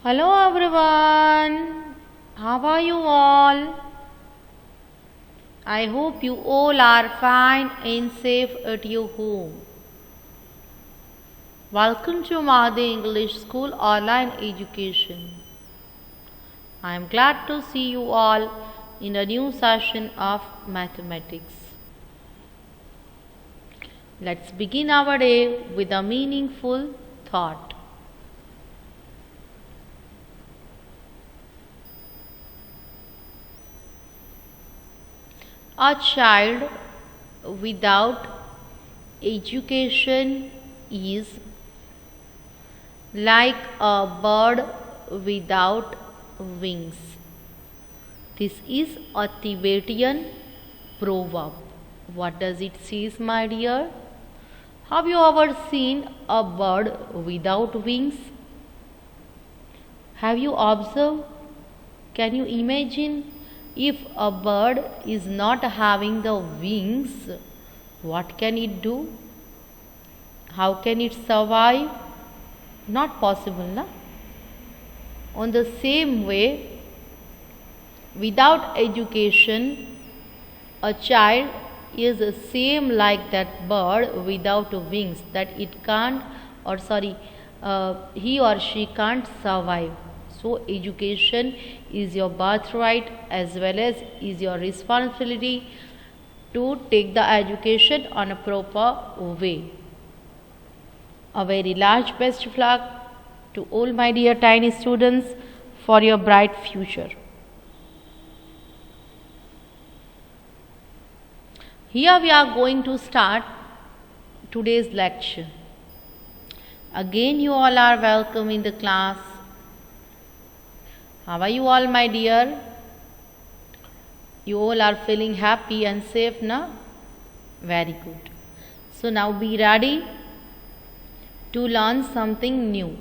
Hello everyone, how are you all? I hope you all are fine and safe at your home. Welcome to Mahdi English School online education. I am glad to see you all in a new session of mathematics. Let's begin our day with a meaningful thought. A child without education is like a bird without wings. This is a Tibetan proverb. What does it say, my dear? Have you ever seen a bird without wings? Have you observed? Can you imagine? If a bird is not having the wings, what can it do? How can it survive? Not possible, na? On the same way, without education, a child is the same like that bird without wings, that it can't, he or she can't survive. So education is your birthright as well as is your responsibility to take the education on a proper way. A very large best of luck to all my dear tiny students for your bright future. Here we are going to start today's lecture. Again you all are welcome in the class. How are you all, my dear? You all are feeling happy and safe, na? Very good. So now be ready to learn something new.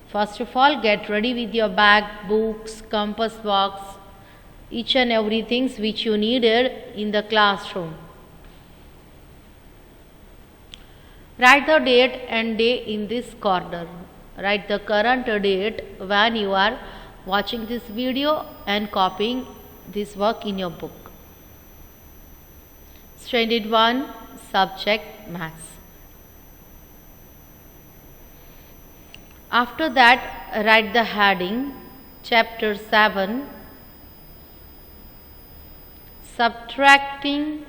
First of all, get ready with your bag, books, compass box, each and everything which you needed in the classroom. Write the date and day in this corner. Write the current date when you are watching this video and copying this work in your book. Standard 1, subject maths. After that, write the heading, chapter 7, subtracting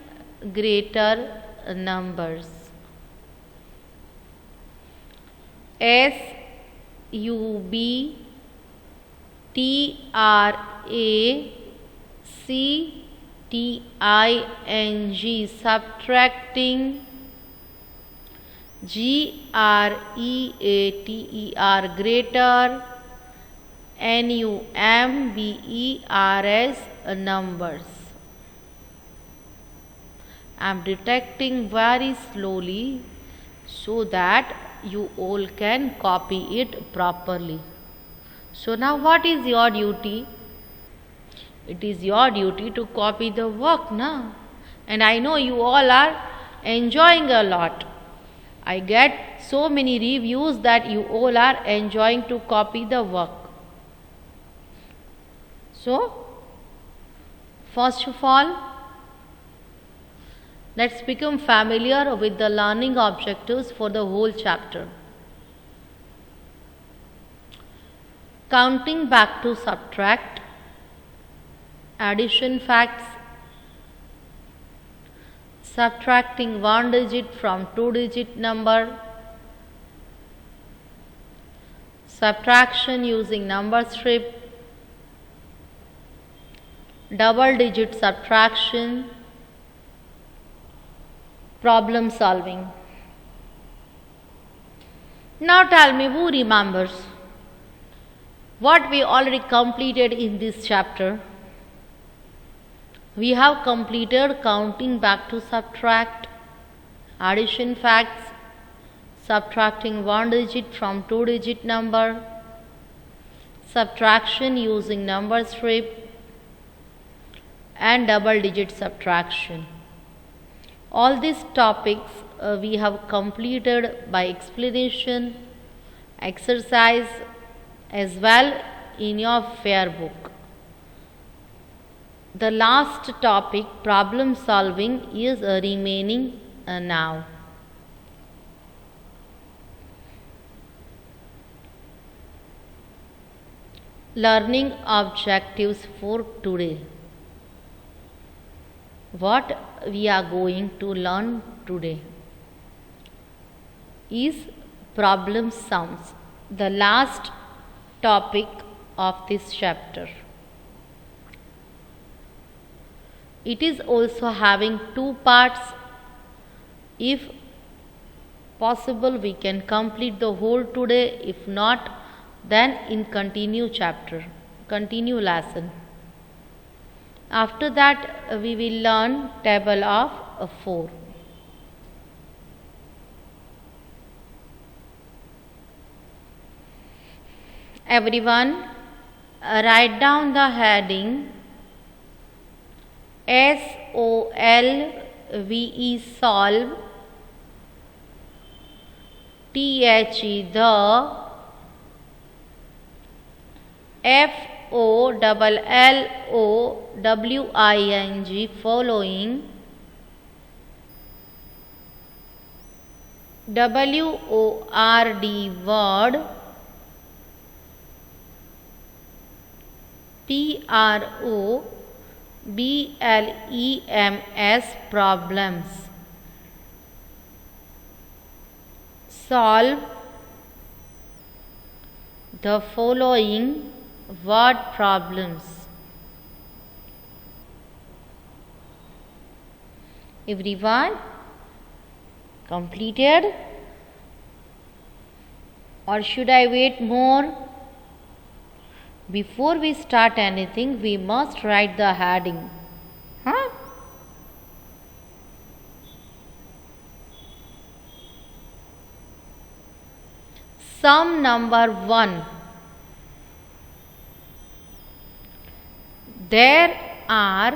greater numbers. SUBTRACTING, subtracting. GREATER, greater. NUMBERS, numbers. I am detecting very slowly so that you all can copy it properly. So now what is your duty? It is your duty to copy the work, na? And I know you all are enjoying a lot. I get so many reviews that you all are enjoying to copy the work. So, first of all, let's become familiar with the learning objectives for the whole chapter. Counting back to subtract, addition facts, subtracting one digit from two-digit number, subtraction using number strip, double-digit subtraction, problem solving. Now tell me, who remembers what we already completed in this chapter? We have completed counting back to subtract, addition facts, subtracting one digit from two-digit number, subtraction using number strip, and double-digit subtraction. All these topics we have completed by explanation, exercise as well in your fair book. The last topic, problem solving, is remaining now. Learning objectives for today. What we are going to learn today is problem sums, the last topic of this chapter. It is also having two parts. If possible, we can complete the whole today. If not, then in continue lesson. After that, we will learn table of 4. Everyone, write down the heading SOLVE, solve, THE, the, FOLLOWING, following, WORD, word, PROBLEMS, problems. Solve the following word problems. Everyone completed, or should I wait more? Before we start anything, we must write the heading. Sum number 1. There are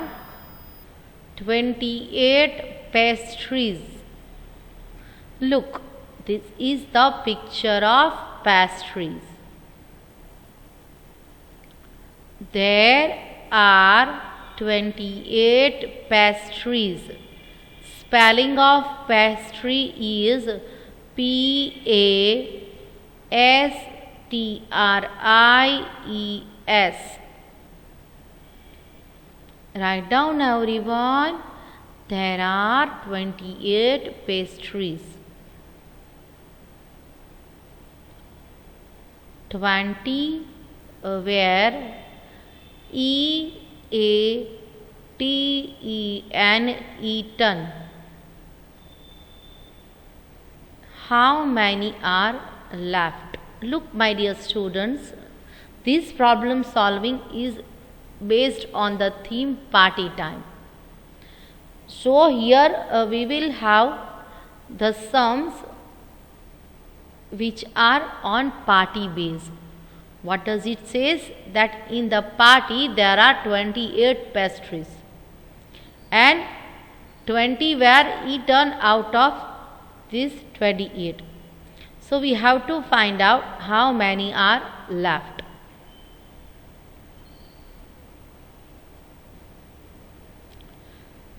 28 pastries. Look, this is the picture of pastries. There are 28 pastries. Spelling of pastry is PASTRIES. Write down, everyone. There are 28 pastries. 20 were eaten. How many are left? Look, my dear students, this problem solving is based on the theme party time. So here we will have the sums which are on party base. What does it say? That in the party there are 28 pastries and 20 were eaten out of these 28. So we have to find out how many are left.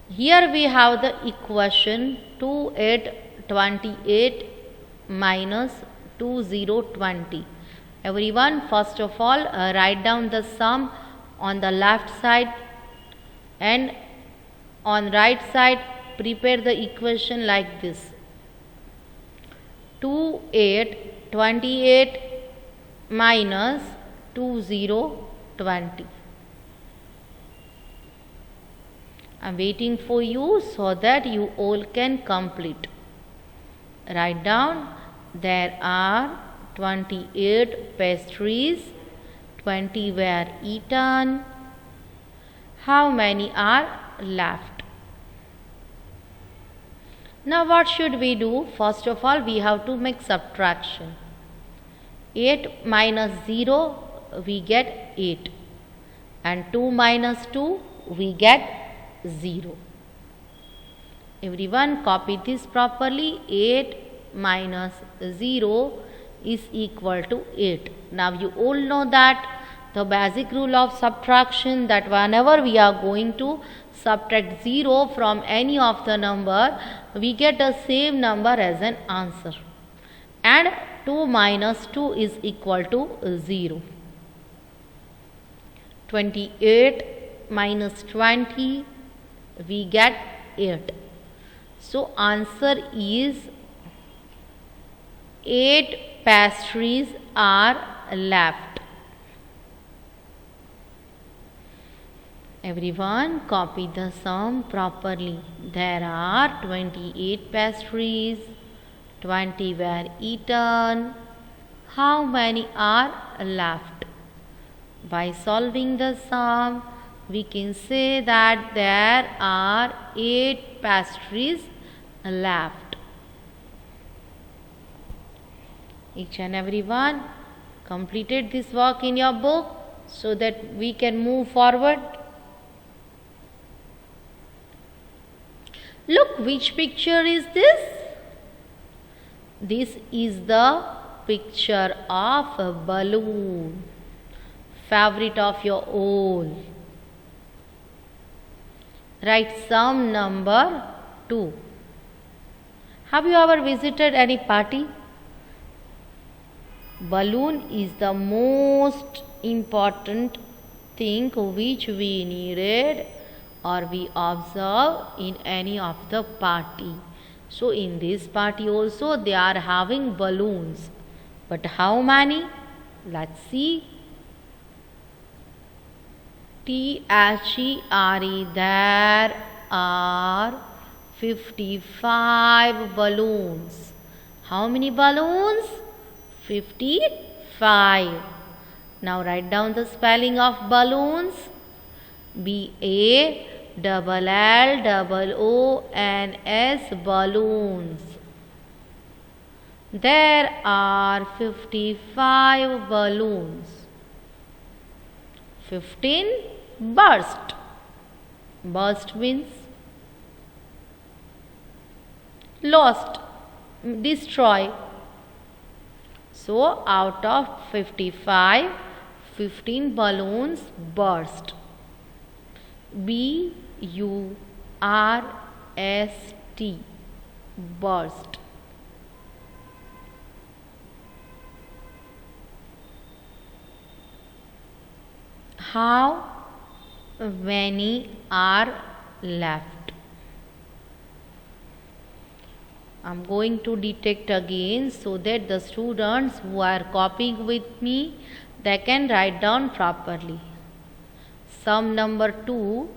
Here we have the equation 2828 minus 2020. Everyone, first of all, write down the sum on the left side, and on right side prepare the equation like this: 2828 minus 2020. I am waiting for you so that you all can complete. Write down, there are 28 pastries, 20 were eaten. How many are left? Now what should we do? First of all, we have to make subtraction. 8 minus 0, we get 8. And 2 minus 2, we get 0. Everyone copy this properly. 8 minus 0 is equal to 8. Now you all know that the basic rule of subtraction, that whenever we are going to subtract 0 from any of the number, we get the same number as an answer, and 2 minus 2 is equal to 0. 28 minus 20, we get 8. So answer is 8 pastries are left. Everyone copy the sum properly. There are 28 pastries, 20 were eaten. How many are left? By solving the sum, we can say that there are 8 pastries left. Each and every one completed this work in your book so that we can move forward. Look, which picture is this? This is the picture of a balloon, favorite of your all. Write sum number 2. Have you ever visited any party? Balloon is the most important thing which we needed or we observe in any of the party. So in this party also they are having balloons. But how many? Let's see. THERE, there are 55 balloons. How many balloons? 55. Now write down the spelling of balloons. BALLLOONS, balloons. There are 55 balloons. 15 burst. Burst means lost, destroy. So out of 55, 15 balloons burst. BURST, burst. How many are left? I am going to detect again so that the students who are copying with me, they can write down properly. Sum number 2,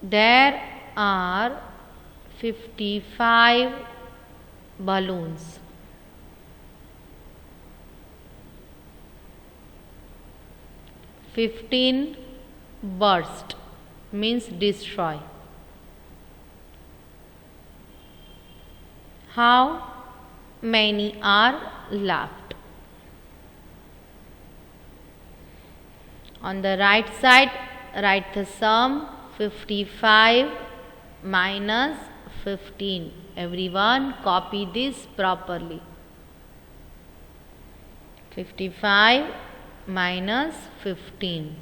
there are 55 balloons. "15 burst" means destroy. How many are left? On the right side, write the sum 55 minus 15. Everyone copy this properly. 55 minus 15.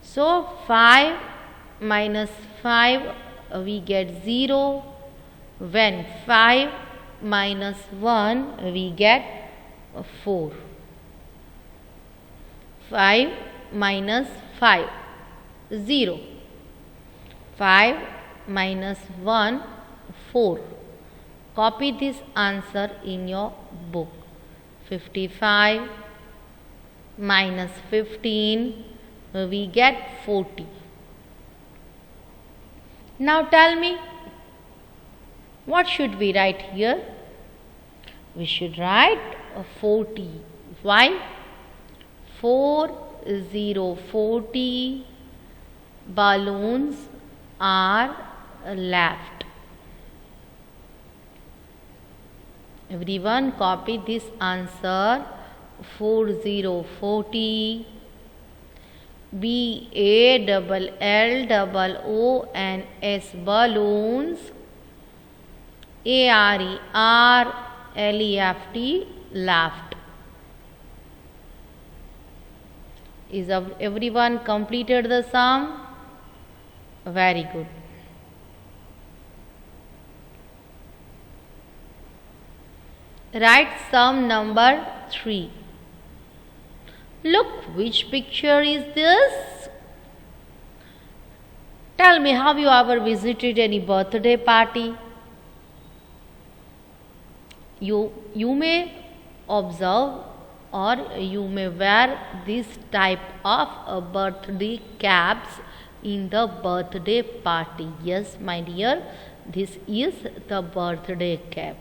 So 5 minus 5 we get 0. When 5 minus 1 we get 4. 5 minus 5, 0. 5 minus 1, 4. Copy this answer in your book. 55 minus 15, we get 40. Now tell me, what should we write here? We should write 40. Why? 40 balloons are left. Everyone copy this answer. 40 BALLLOONS, balloons A-R-E-R-L-E-F-T, left. Is everyone completed the sum? Very good. Write sum number 3. Look, which picture is this? Tell me, have you ever visited any birthday party? You may observe or you may wear this type of birthday caps in the birthday party. Yes, my dear, this is the birthday cap.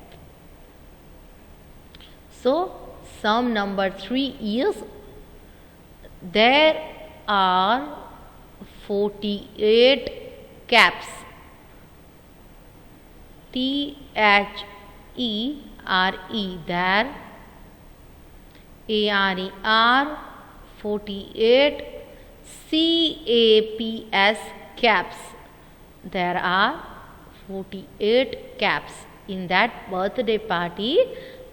So, sum number 3 is there are 48 caps. T-H-E-R-E, there. A-R-E-R, 48. C-A-P-S, caps. There are 48 caps. In that birthday party,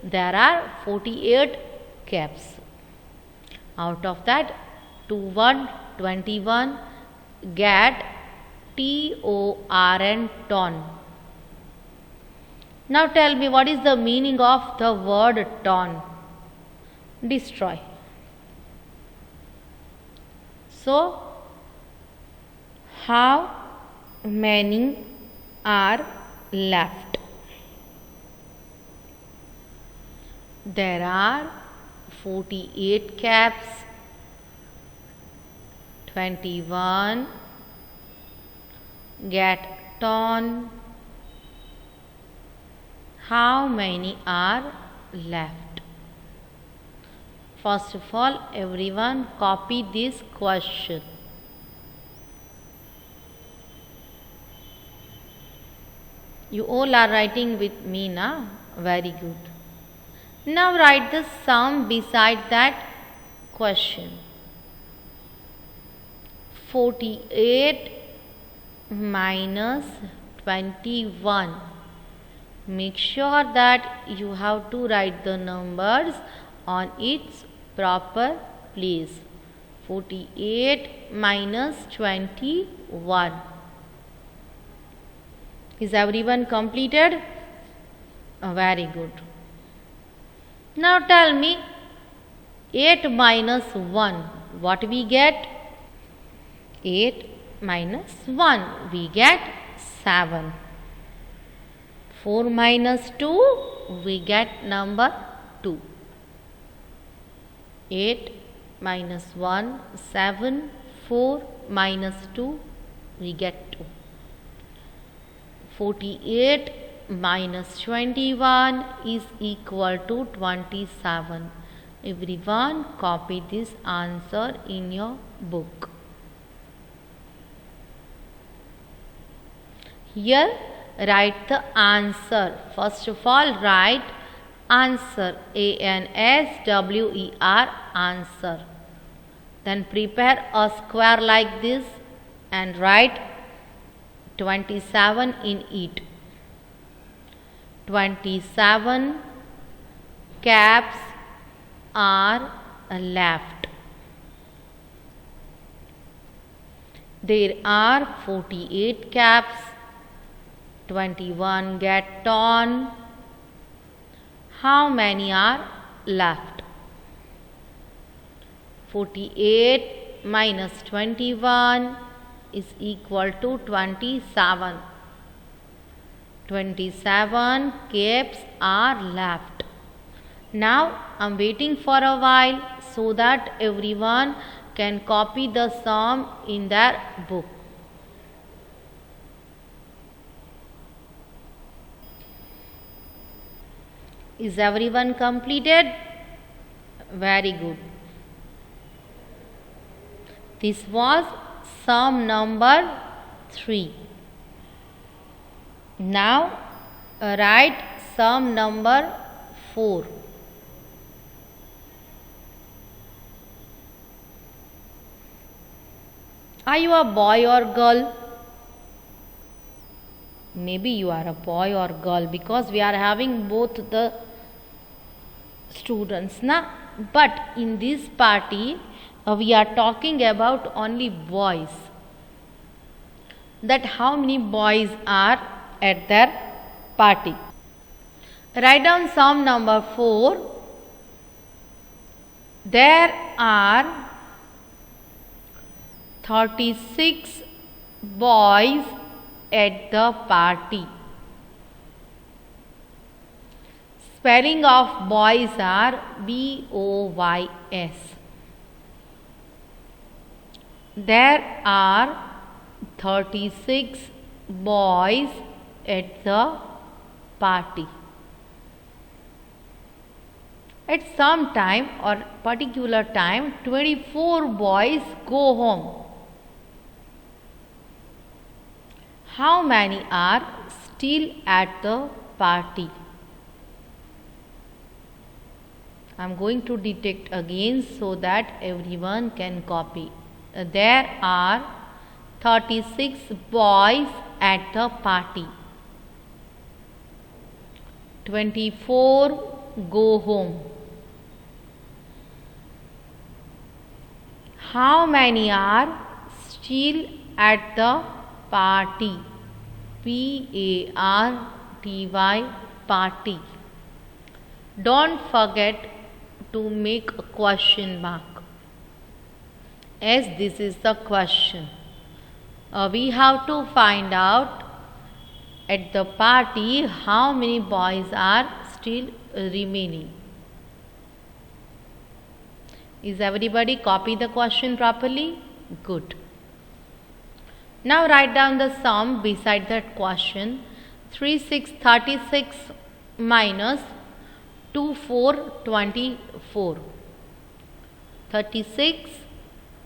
there are 48 caps. Out of that, 21 get T-O-R-N, ton. Now tell me, what is the meaning of the word ton? Destroy. So, how many are left? There are 48 caps. 21 get ton. How many are left? First of all, everyone copy this question. You all are writing with me now. Very good. Now write the sum beside that question. 48 minus 21. Make sure that you have to write the numbers on its proper place. 48 minus 21. Is everyone completed? Very good. Now tell me, 8 minus 1, what we get? 8 minus 1, we get 7. 4 minus 2, we get number 2. 8 minus 1, 7. 4 minus 2, we get 2. 48 minus 21 is equal to 27. Everyone copy this answer in your book. Here write the answer. First of all, write answer, A-N-S-W-E-R, answer. Then prepare a square like this and write 27 in it. 27 caps are left. There are 48 caps. 21 get ton. How many are left? 48 minus 21 is equal to 27. 27 caps are left. Now I am waiting for a while so that everyone can copy the sum in their book. Is everyone completed? Very good. This was sum number 3. Now write sum number 4. Are you a boy or girl? Maybe you are a boy or girl, because we are having both the students na. But in this party we are talking about only boys. That how many boys are at their party? Write down sum number 4. There are 36 boys at the party. Spelling of boys are B-O-Y-S. There are 36 boys at the party. At some time or particular time, 24 boys go home. How many are still at the party? I am going to dictate again so that everyone can copy. There are 36 boys at the party. 24 go home. How many are still at the party? P-A-R-T-Y, party. Don't forget to make a question mark, as this is the question. We have to find out at the party how many boys are still remaining. Is everybody copy the question properly? Good. Now write down the sum beside that question. 3636 minus 2424. 36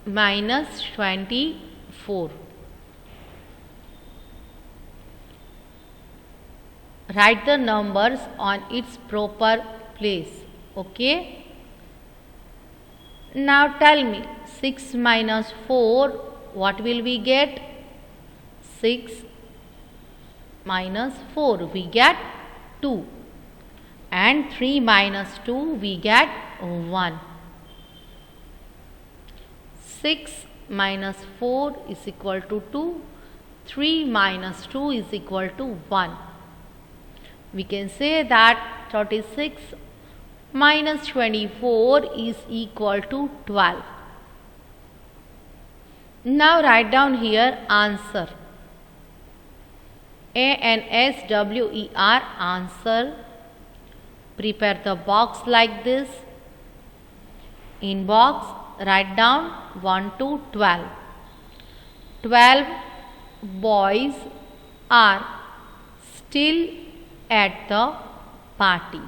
minus 24. Write the numbers on its proper place. Okay. Now tell me, 6 minus 4, what will we get? 6 minus 4, we get 2. And 3 minus 2, we get 1. 6 minus 4 is equal to 2. 3 minus 2 is equal to 1. We can say that 36 minus 24 is equal to 12. Now write down here answer. A-N-S-W-E-R, answer. Prepare the box like this. In box, write down 1 to 12. 12 boys are still at the party.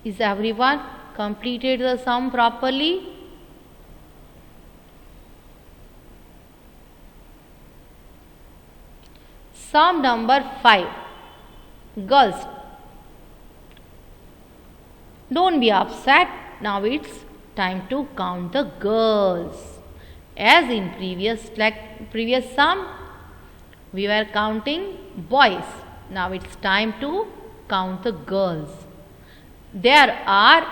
Is everyone completed the sum properly? Sum number 5. Girls. Don't be upset. Now it's time to count the girls. As in previous sum, we were counting boys. Now it's time to count the girls. There are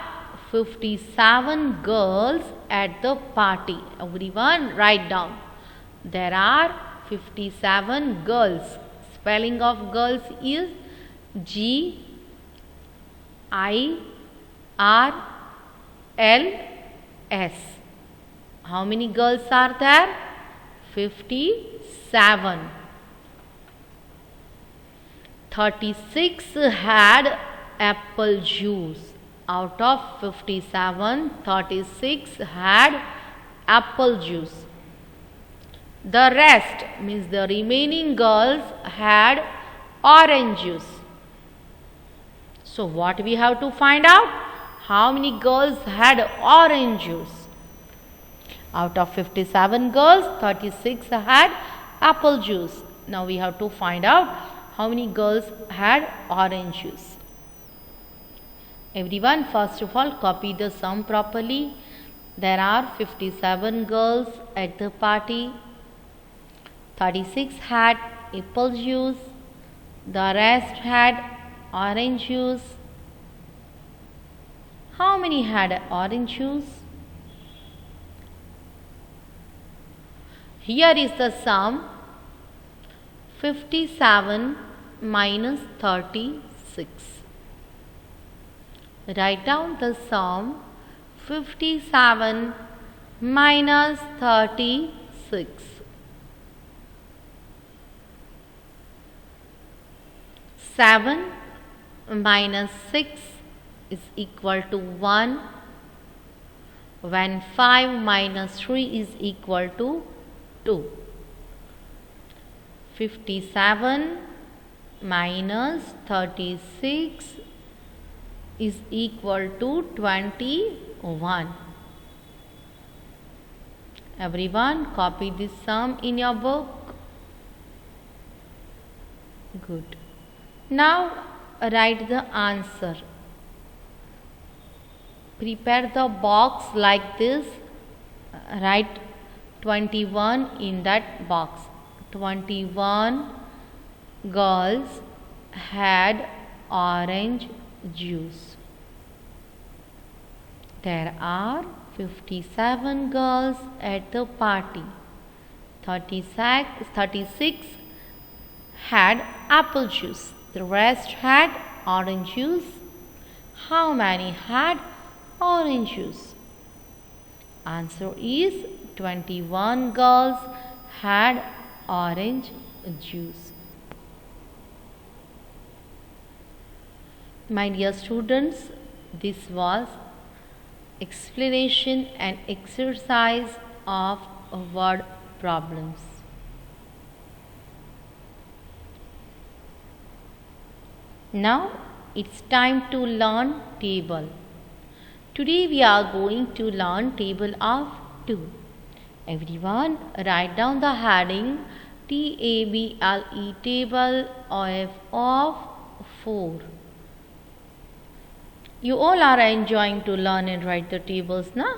57 girls at the party. Everyone write down. There are 57 girls. Spelling of girls is G-I-R-L-S. How many girls are there? 57. 36 had apple juice. Out of 57, 36 had apple juice. The rest means the remaining girls had orange juice. So what we have to find out? How many girls had orange juice? Out of 57 girls, 36 had apple juice. Now we have to find out how many girls had orange juice. Everyone, first of all, copy the sum properly. There are 57 girls at the party. 36 had apple juice. The rest had orange juice. How many had orange juice? Here is the sum. 57 minus 36. Write down the sum. 57 minus 36. 7 minus 6 is equal to 1, when 5 minus 3 is equal to 2. 57 minus 36 is equal to 21. Everyone, copy this sum in your book. Good. Now write the answer. Prepare the box like this. Write 21 in that box. 21 girls had orange juice. There are 57 girls at the party. 36 had apple juice. The rest had orange juice. How many had orange juice? Answer is 21 girls had orange juice. My dear students, this was explanation and exercise of word problems. Now it's time to learn table. Today we are going to learn table of 2. Everyone, write down the heading TABLE, table of 4. You all are enjoying to learn and write the tables, na?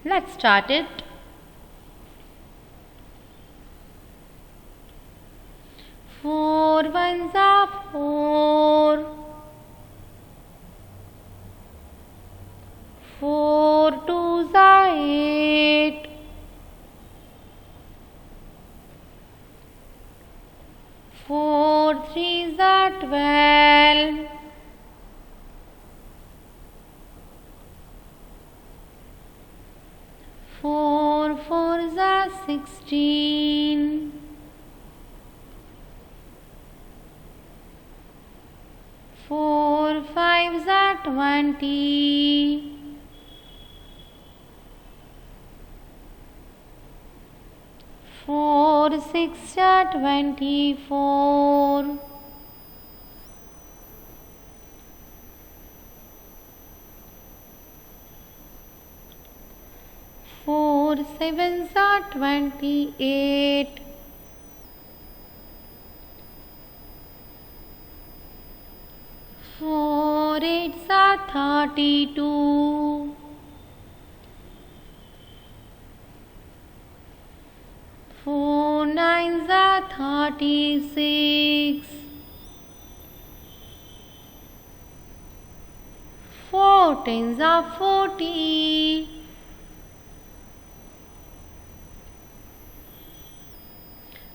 Let's start it. Four ones are 4. 4 twos are 8. 4 threes are 12. 4 fours are 16. 4 fives are 20. 4 6 are 24. 4 sevens are 28. 4 eights are 32. 4 nines are 36. 4 tens are 40.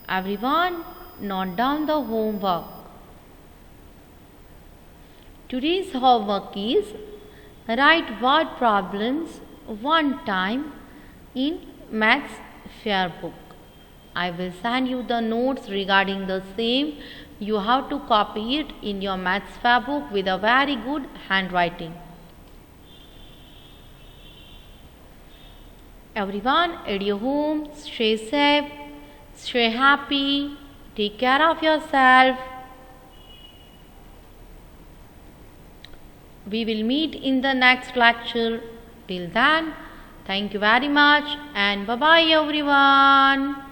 Everyone, note down the homework. Today's homework is write word problems one time in Maths Fair book. I will send you the notes regarding the same. You have to copy it in your Maths Fair book with a very good handwriting. Everyone, at your home, stay safe, stay happy, take care of yourself. We will meet in the next lecture. Till then, thank you very much and bye-bye everyone.